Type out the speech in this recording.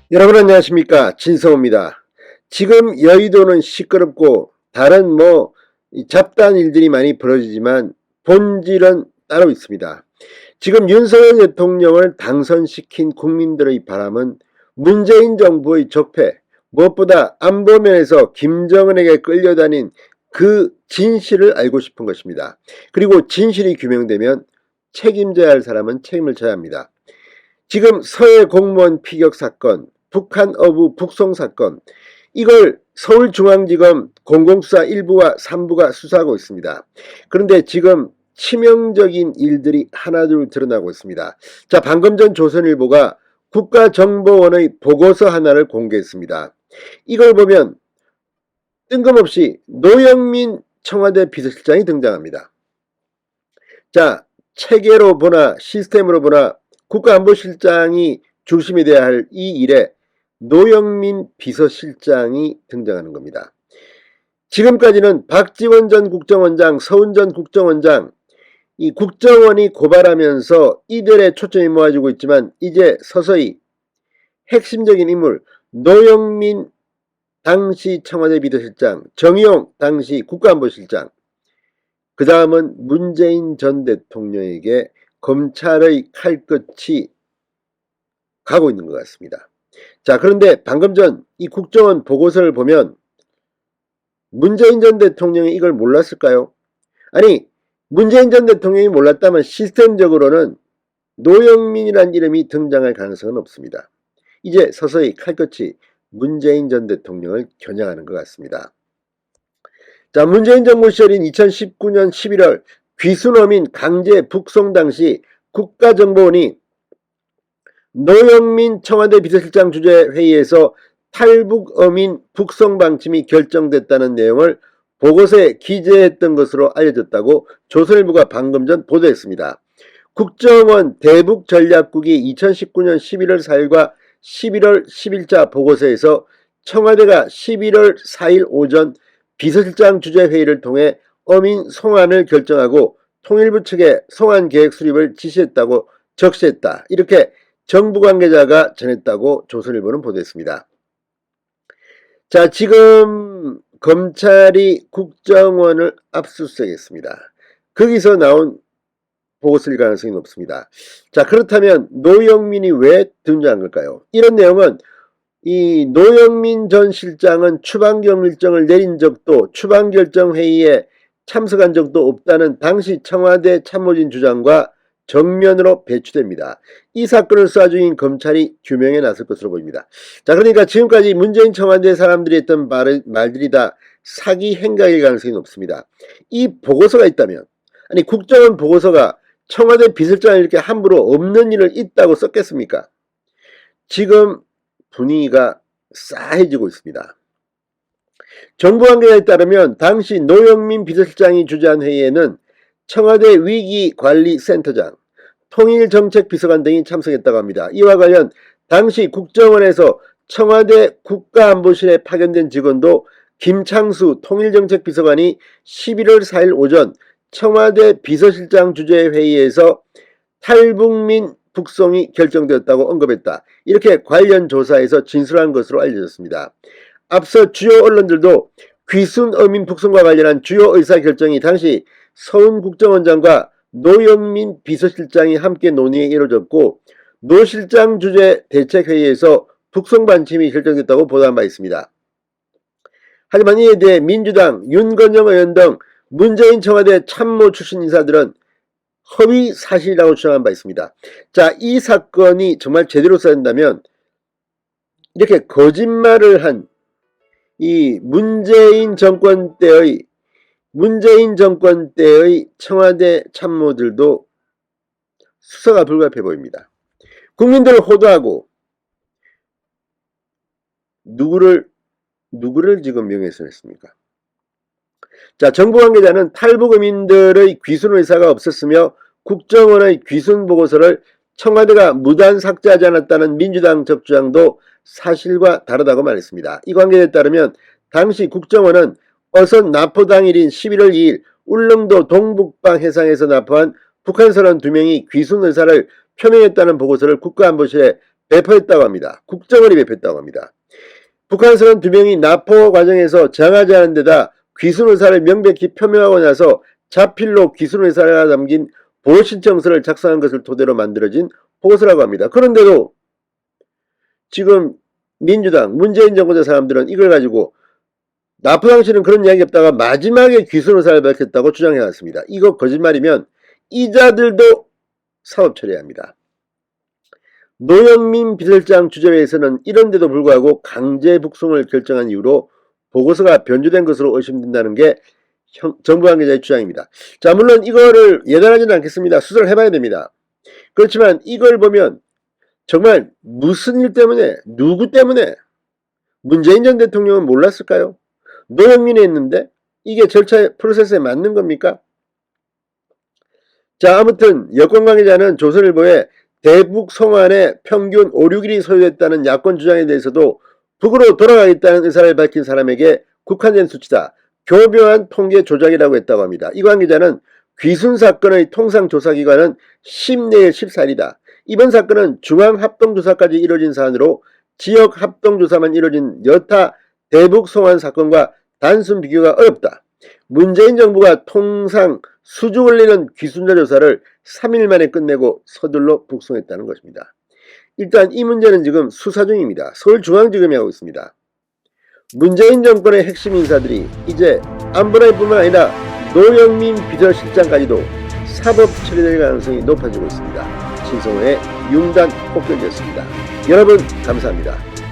여러분 안녕하십니까, 진성호입니다. 지금 여의도는 시끄럽고 다른 잡다한 일들이 많이 벌어지지만 본질은 따로 있습니다. 지금 윤석열 대통령을 당선시킨 국민들의 바람은 문재인 정부의 적폐, 무엇보다 안보면에서 김정은에게 끌려다닌 그 진실을 알고 싶은 것입니다. 그리고 진실이 규명되면 책임져야 할 사람은 책임을 져야 합니다. 지금 서해 공무원 피격 사건, 북한 어부 북송 사건, 이걸 서울중앙지검 공공수사 1부와 3부가 수사하고 있습니다. 그런데 지금 치명적인 일들이 하나둘 드러나고 있습니다. 자, 방금 전 조선일보가 국가정보원의 보고서 하나를 공개했습니다. 이걸 보면 뜬금없이 노영민 청와대 비서실장이 등장합니다. 자, 체계로 보나 시스템으로 보나 국가안보실장이 중심이 돼야 할 이 일에 노영민 비서실장이 등장하는 겁니다. 지금까지는 박지원 전 국정원장, 서훈 전 국정원장, 이 국정원이 고발하면서 이들의 초점이 모아지고 있지만 이제 서서히 핵심적인 인물 노영민 당시 청와대 비서실장, 정의용 당시 국가안보실장, 그 다음은 문재인 전 대통령에게 검찰의 칼끝이 가고 있는 것 같습니다. 자, 그런데 방금 전 이 국정원 보고서를 보면 문재인 전 대통령이 이걸 몰랐을까요? 아니, 문재인 전 대통령이 몰랐다면 시스템적으로는 노영민이라는 이름이 등장할 가능성은 없습니다. 이제 서서히 칼끝이 문재인 전 대통령을 겨냥하는 것 같습니다. 자, 문재인 정부 시절인 2019년 11월 귀순어민 강제 북송 당시 국가정보원이 노영민 청와대 비서실장 주재 회의에서 탈북어민 북송 방침이 결정됐다는 내용을 보고서에 기재했던 것으로 알려졌다고 조선일보가 방금 전 보도했습니다. 국정원 대북전략국이 2019년 11월 4일과 11월 10일자 보고서에서 청와대가 11월 4일 오전 비서실장 주재 회의를 통해 어민 송환을 결정하고 통일부 측에 송환 계획 수립을 지시했다고 적시했다. 이렇게 정부 관계자가 전했다고 조선일보는 보도했습니다. 자, 지금 검찰이 국정원을 압수수색했습니다. 거기서 나온 보고서일 가능성이 높습니다. 자, 그렇다면 노영민이 왜 등장한 걸까요? 이런 내용은 이 노영민 전 실장은 추방경 일정을 내린 적도 추방결정회의에 참석한 적도 없다는 당시 청와대 참모진 주장과 정면으로 배치됩니다. 이 사건을 수사 중인 검찰이 규명에 나설 것으로 보입니다. 자, 그러니까 지금까지 문재인 청와대 사람들이 했던 말들이 다 사기 행각일 가능성이 높습니다. 이 보고서가 있다면, 아니 국정원 보고서가 청와대 비서실장이 이렇게 함부로 없는 일을 있다고 썼겠습니까? 지금 분위기가 싸해지고 있습니다. 정부 관계자에 따르면 당시 노영민 비서실장이 주재한 회의에는 청와대 위기관리센터장, 통일정책비서관 등이 참석했다고 합니다. 이와 관련 당시 국정원에서 청와대 국가안보실에 파견된 직원도 김창수 통일정책비서관이 11월 4일 오전 청와대 비서실장 주재 회의에서 탈북민 북송이 결정되었다고 언급했다. 이렇게 관련 조사에서 진술한 것으로 알려졌습니다. 앞서 주요 언론들도 귀순 어민 북송과 관련한 주요 의사결정이 당시 서훈 국정원장과 노영민 비서실장이 함께 논의에 이루어졌고 노 실장 주재 대책회의에서 북송 방침이 결정됐다고 보도한 바 있습니다. 하지만 이에 대해 민주당 윤건영 의원 등 문재인 청와대 참모 출신 인사들은 허위 사실이라고 주장한 바 있습니다. 자, 이 사건이 정말 제대로 써낸다면 이렇게 거짓말을 한 이 문재인 정권 때의 청와대 참모들도 수사가 불가피해 보입니다. 국민들을 호도하고 누구를 지금 명예훼손했습니까? 자, 정부 관계자는 탈북어민들의 귀순 의사가 없었으며 국정원의 귀순 보고서를 청와대가 무단 삭제하지 않았다는 민주당 측 주장도 사실과 다르다고 말했습니다. 이 관계자에 따르면 당시 국정원은 어선 납포 당일인 11월 2일 울릉도 동북방 해상에서 납포한 북한 선원 2명이 귀순 의사를 표명했다는 보고서를 국가안보실에 배포했다고 합니다. 국정원이 배포했다고 합니다. 북한선원 2명이 납포 과정에서 정하지 않은 데다 귀순 의사를 명백히 표명하고 나서 자필로 귀순 의사가 담긴 보호신청서를 작성한 것을 토대로 만들어진 보고서라고 합니다. 그런데도 지금 민주당, 문재인 정부의 사람들은 이걸 가지고 납포 당시는 그런 이야기 없다가 마지막에 귀순 의사를 밝혔다고 주장해왔습니다. 이거 거짓말이면 이자들도 사법 처리해야 합니다. 노영민 비서실장 주재회에서는 이런데도 불구하고 강제 북송을 결정한 이유로 보고서가 변조된 것으로 의심된다는 게 정부 관계자의 주장입니다. 자, 물론 이거를 예단하지는 않겠습니다. 수사를 해봐야 됩니다. 그렇지만 이걸 보면 정말 무슨 일 때문에, 누구 때문에 문재인 전 대통령은 몰랐을까요? 노영민이 했는데 이게 절차 프로세스에 맞는 겁니까? 자, 아무튼 여권 관계자는 조선일보에 대북 송환에 평균 5, 6일이 소요됐다는 야권 주장에 대해서도 북으로 돌아가겠다는 의사를 밝힌 사람에게 국한된 수치다. 교묘한 통계 조작이라고 했다고 합니다. 이 관계자는 귀순 사건의 통상조사기관은 10내일 14일이다. 이번 사건은 중앙합동조사까지 이뤄진 사안으로 지역합동조사만 이뤄진 여타 대북 송환 사건과 단순 비교가 어렵다. 문재인 정부가 통상 수주 걸리는 귀순자 조사를 3일 만에 끝내고 서둘러 북송했다는 것입니다. 일단 이 문제는 지금 수사 중입니다. 서울중앙지검이 하고 있습니다. 문재인 정권의 핵심 인사들이 이제 안보라뿐만 아니라 노영민 비서실장까지도 사법 처리될 가능성이 높아지고 있습니다. 신성호의 융단 폭격이었습니다. 여러분 감사합니다.